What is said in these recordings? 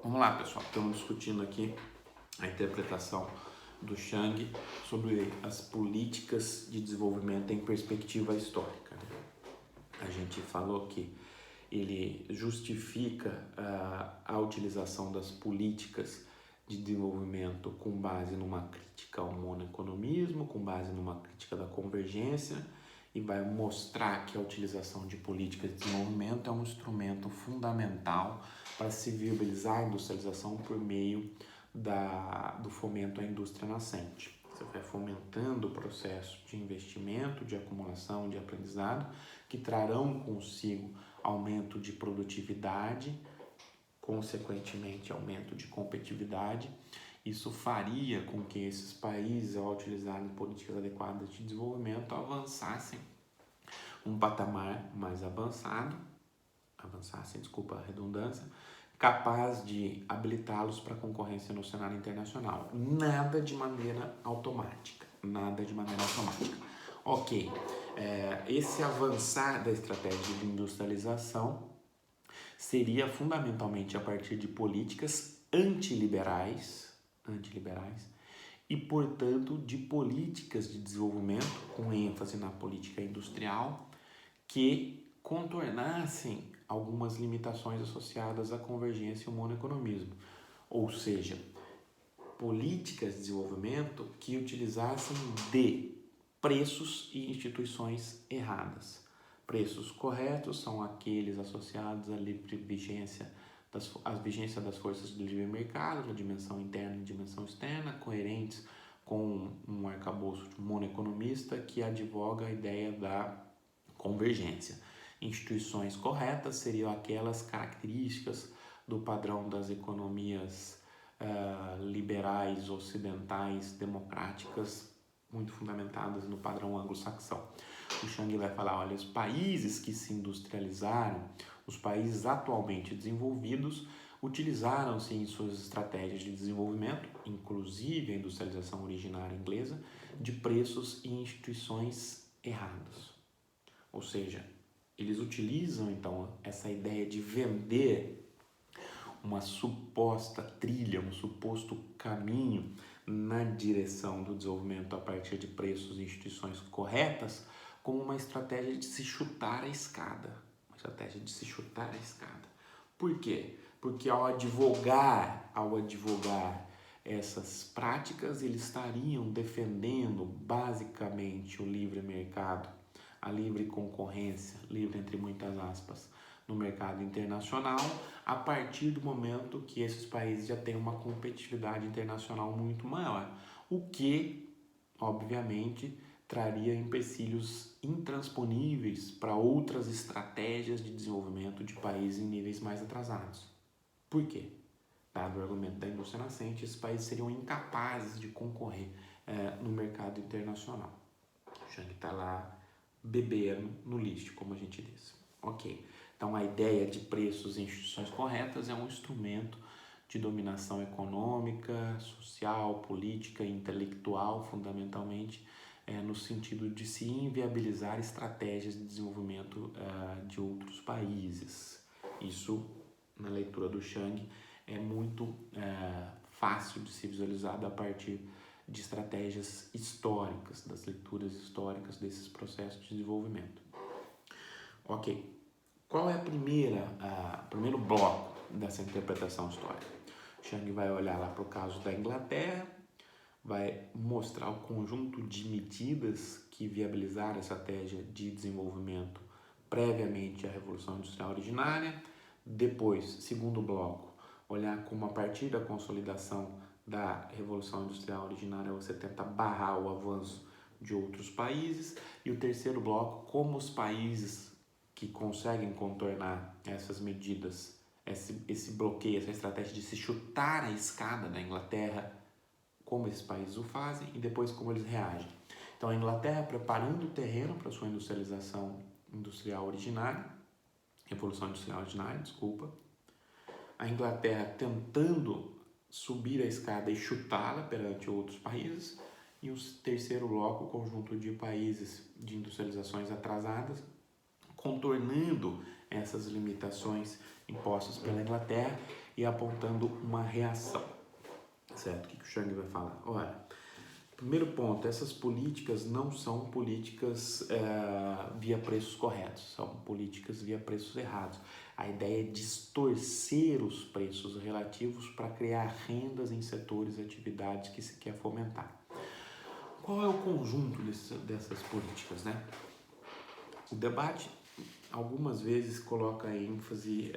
Vamos lá, pessoal. Estamos discutindo aqui a interpretação do Chang sobre as políticas de desenvolvimento em perspectiva histórica. A gente falou que ele justifica a utilização das políticas de desenvolvimento com base numa crítica ao monoeconomismo, com base numa crítica da convergência, e vai mostrar que a utilização de políticas de desenvolvimento é um instrumento fundamental para se viabilizar a industrialização por meio do fomento à indústria nascente. Você vai fomentando o processo de investimento, de acumulação, de aprendizado, que trarão consigo aumento de produtividade, consequentemente aumento de competitividade. Isso faria com que esses países, ao utilizarem políticas adequadas de desenvolvimento, avançassem um patamar mais avançado, desculpa a redundância, capaz de habilitá-los para concorrência no cenário internacional. Nada de maneira automática. Ok, esse avançar da estratégia de industrialização seria fundamentalmente a partir de políticas antiliberais e, portanto, de políticas de desenvolvimento, com ênfase na política industrial, que contornassem algumas limitações associadas à convergência e ao monoeconomismo. Ou seja, políticas de desenvolvimento que utilizassem de preços e instituições erradas. Preços corretos são aqueles associados à livre vigência das forças do livre mercado, na dimensão interna e dimensão externa, coerentes com um arcabouço monoeconomista que advoga a ideia da convergência. Instituições corretas seriam aquelas características do padrão das economias liberais, ocidentais, democráticas, muito fundamentadas no padrão anglo-saxão. O Chang vai falar, olha, os países que se industrializaram, os países atualmente desenvolvidos, utilizaram-se em suas estratégias de desenvolvimento, inclusive a industrialização originária inglesa, de preços e instituições errados. Ou seja, eles utilizam então essa ideia de vender uma suposta trilha, um suposto caminho na direção do desenvolvimento a partir de preços e instituições corretas, como uma estratégia de se chutar a escada. Por quê? Porque ao advogar essas práticas, eles estariam defendendo basicamente o livre mercado, a livre concorrência, livre entre muitas aspas, no mercado internacional, a partir do momento que esses países já têm uma competitividade internacional muito maior, o que, obviamente, traria empecilhos intransponíveis para outras estratégias de desenvolvimento de países em níveis mais atrasados. Por quê? Dado o argumento da indústria nascente, esses países seriam incapazes de concorrer no mercado internacional. O Chang está lá bebendo no lixo, como a gente diz. Ok, então a ideia de preços e instituições corretas é um instrumento de dominação econômica, social, política e intelectual, fundamentalmente, no sentido de se inviabilizar estratégias de desenvolvimento de outros países. Isso, na leitura do Chang, é muito fácil de ser visualizado a partir de estratégias históricas, das leituras históricas desses processos de desenvolvimento. Ok, qual é o primeiro bloco dessa interpretação histórica? Chang vai olhar lá para o caso da Inglaterra, vai mostrar o conjunto de medidas que viabilizaram a estratégia de desenvolvimento previamente à Revolução Industrial Originária. Depois, segundo bloco, olhar como a partir da consolidação da Revolução Industrial Originária você tenta barrar o avanço de outros países. E o terceiro bloco, como os países que conseguem contornar essas medidas, esse bloqueio, essa estratégia de se chutar a escada da Inglaterra, como esses países o fazem e depois como eles reagem. Então a Inglaterra preparando o terreno para a sua Revolução Industrial Originária, a Inglaterra tentando subir a escada e chutá-la perante outros países, e o terceiro bloco, o conjunto de países de industrializações atrasadas, contornando essas limitações impostas pela Inglaterra e apontando uma reação, certo? O que o Chang vai falar? Olha, primeiro ponto, essas políticas não são políticas via preços corretos, são políticas via preços errados. A ideia é distorcer os preços relativos para criar rendas em setores e atividades que se quer fomentar. Qual é o conjunto dessas políticas, né? O debate algumas vezes coloca ênfase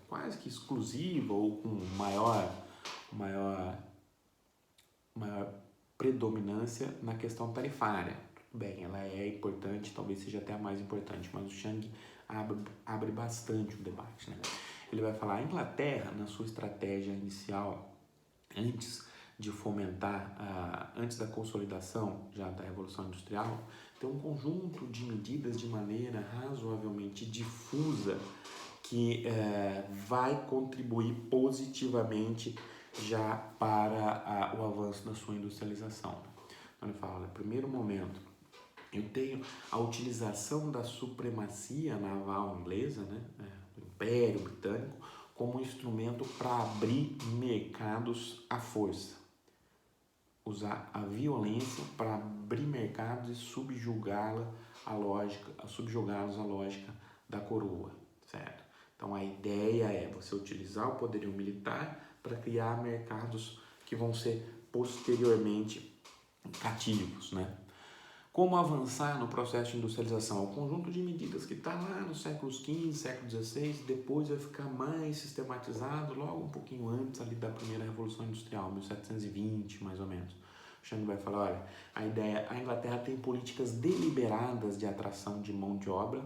quase que exclusiva ou com maior predominância na questão tarifária. Tudo bem, ela é importante, talvez seja até a mais importante, mas o Chang abre bastante o debate, né? Ele vai falar: a Inglaterra, na sua estratégia inicial, antes de fomentar, antes da consolidação já da Revolução Industrial, tem um conjunto de medidas de maneira razoavelmente difusa que vai contribuir positivamente já para o avanço da sua industrialização. Então ele fala: olha, primeiro momento, eu tenho a utilização da supremacia naval inglesa, né, do Império Britânico, como um instrumento para abrir mercados à força. Usar a violência para abrir mercados e subjugá-los à lógica da coroa, certo? Então a ideia é você utilizar o poderio militar para criar mercados que vão ser posteriormente cativos, né? Como avançar no processo de industrialização? O conjunto de medidas que está lá no século XV, século XVI, depois vai ficar mais sistematizado logo um pouquinho antes ali da primeira Revolução Industrial, 1720 mais ou menos. O Chang vai falar: olha, a Inglaterra tem políticas deliberadas de atração de mão de obra.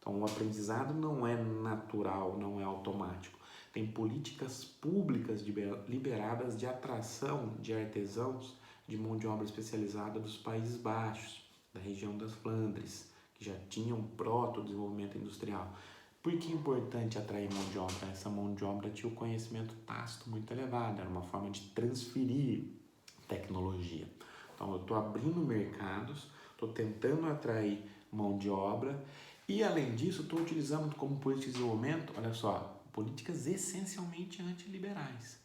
Então o aprendizado não é natural, não é automático. Tem políticas públicas liberadas de atração de artesãos de mão de obra especializada dos Países Baixos, da região das Flandres, que já tinham proto-desenvolvimento industrial. Por que é importante atrair mão de obra? Essa mão de obra tinha o conhecimento tácito muito elevado, era uma forma de transferir tecnologia. Então eu estou abrindo mercados, estou tentando atrair mão de obra e, além disso, estou utilizando como política de desenvolvimento, olha só, políticas essencialmente antiliberais.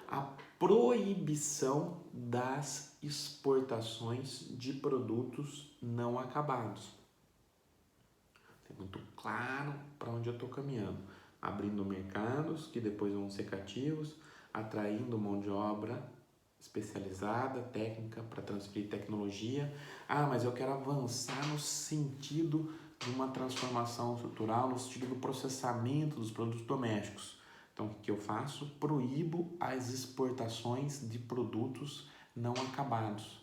A proibição das exportações de produtos não acabados. É muito claro para onde eu estou caminhando. Abrindo mercados que depois vão ser cativos, atraindo mão de obra especializada, técnica, para transferir tecnologia. Mas eu quero avançar no sentido de uma transformação estrutural, no sentido do processamento dos produtos domésticos. Então, o que eu faço? Proíbo as exportações de produtos não acabados,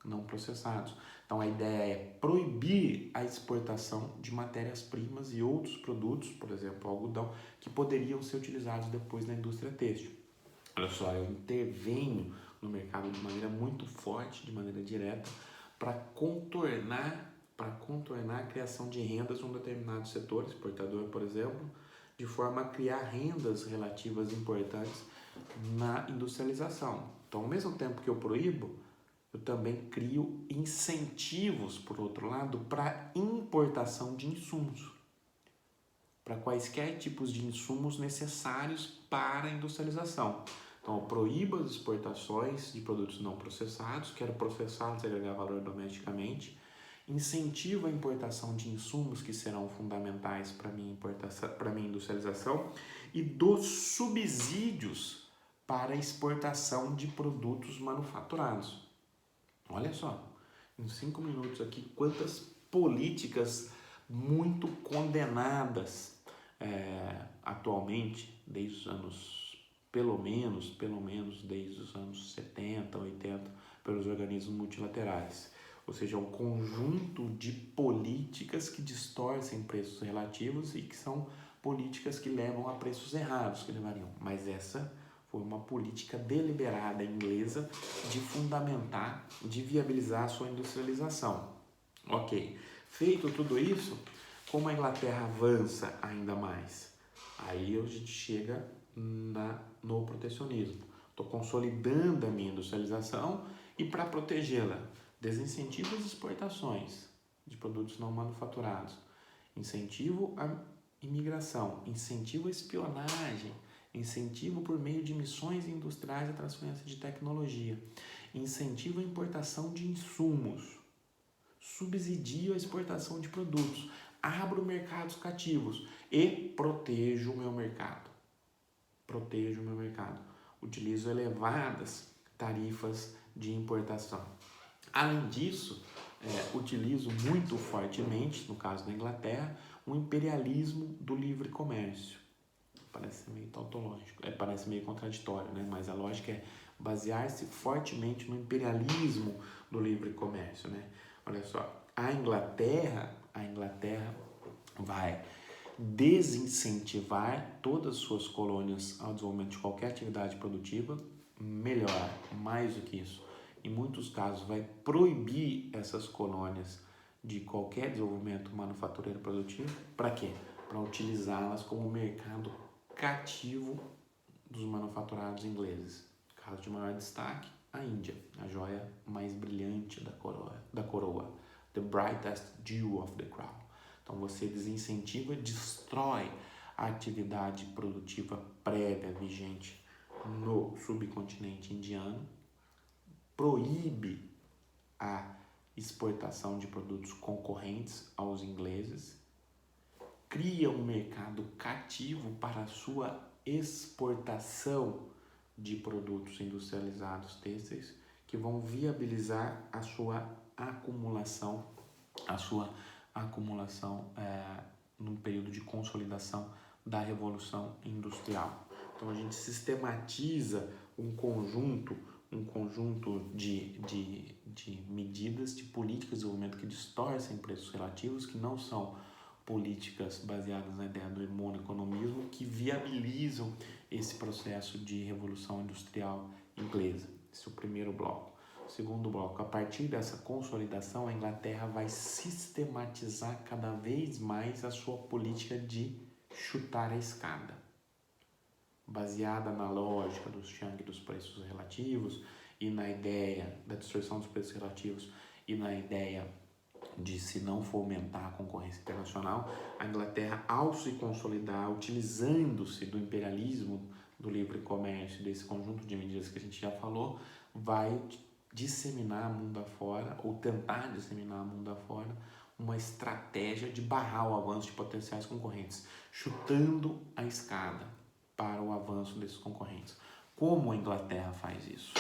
não processados. Então, a ideia é proibir a exportação de matérias-primas e outros produtos, por exemplo, o algodão, que poderiam ser utilizados depois na indústria têxtil. Olha só, eu intervenho no mercado de maneira muito forte, de maneira direta, para contornar a criação de rendas em um determinado setor, exportador, por exemplo, de forma a criar rendas relativas importantes na industrialização. Então, ao mesmo tempo que eu proíbo, eu também crio incentivos, por outro lado, para importação de insumos, para quaisquer tipos de insumos necessários para a industrialização. Então, eu proíbo as exportações de produtos não processados, quero processá-los e agregar valor domesticamente, incentivo a importação de insumos que serão fundamentais para a minha industrialização e dou subsídios para a exportação de produtos manufaturados. Olha só, em 5 minutos aqui, quantas políticas muito condenadas atualmente, desde os anos, pelo menos desde os anos 70, 80, pelos organismos multilaterais. Ou seja, um conjunto de políticas que distorcem preços relativos e que são políticas que levam a preços errados, que levariam. Mas essa foi uma política deliberada inglesa de fundamentar, de viabilizar a sua industrialização. Ok, feito tudo isso, como a Inglaterra avança ainda mais? Aí a gente chega no protecionismo. Estou consolidando a minha industrialização e, para protegê-la, desincentivo as exportações de produtos não manufaturados, incentivo a imigração, incentivo à espionagem, incentivo por meio de missões industriais e transferência de tecnologia, incentivo à importação de insumos, subsidio a exportação de produtos, abro mercados cativos e protejo o meu mercado. Protejo o meu mercado. Utilizo elevadas tarifas de importação. Além disso, utilizo muito fortemente, no caso da Inglaterra, o imperialismo do livre comércio. Parece meio tautológico, parece meio contraditório, né? Mas a lógica é basear-se fortemente no imperialismo do livre comércio, né? Olha só, a Inglaterra vai desincentivar todas as suas colônias ao desenvolvimento de qualquer atividade produtiva, melhor, mais do que isso, em muitos casos vai proibir essas colônias de qualquer desenvolvimento manufatureiro produtivo. Para quê? Para utilizá-las como mercado cativo dos manufaturados ingleses. Caso de maior destaque, a Índia, a joia mais brilhante da coroa, the brightest jewel of the crown. Então você desincentiva, destrói a atividade produtiva prévia vigente no subcontinente indiano, proíbe a exportação de produtos concorrentes aos ingleses, cria um mercado cativo para a sua exportação de produtos industrializados têxteis que vão viabilizar a sua acumulação num período de consolidação da Revolução Industrial. Então a gente sistematiza um conjunto de medidas, de políticas de desenvolvimento que distorcem preços relativos, que não são políticas baseadas na ideia do monoeconomismo, que viabilizam esse processo de revolução industrial inglesa. Esse é o primeiro bloco. Segundo bloco, a partir dessa consolidação, a Inglaterra vai sistematizar cada vez mais a sua política de chutar a escada, baseada na lógica do Chiang dos preços relativos e na ideia da distorção dos preços relativos e na ideia de, se não fomentar a concorrência internacional, a Inglaterra, ao se consolidar, utilizando-se do imperialismo, do livre comércio, desse conjunto de medidas que a gente já falou, vai disseminar mundo afora, ou tentar disseminar mundo afora, uma estratégia de barrar o avanço de potenciais concorrentes, chutando a escada para o avanço desses concorrentes. Como a Inglaterra faz isso?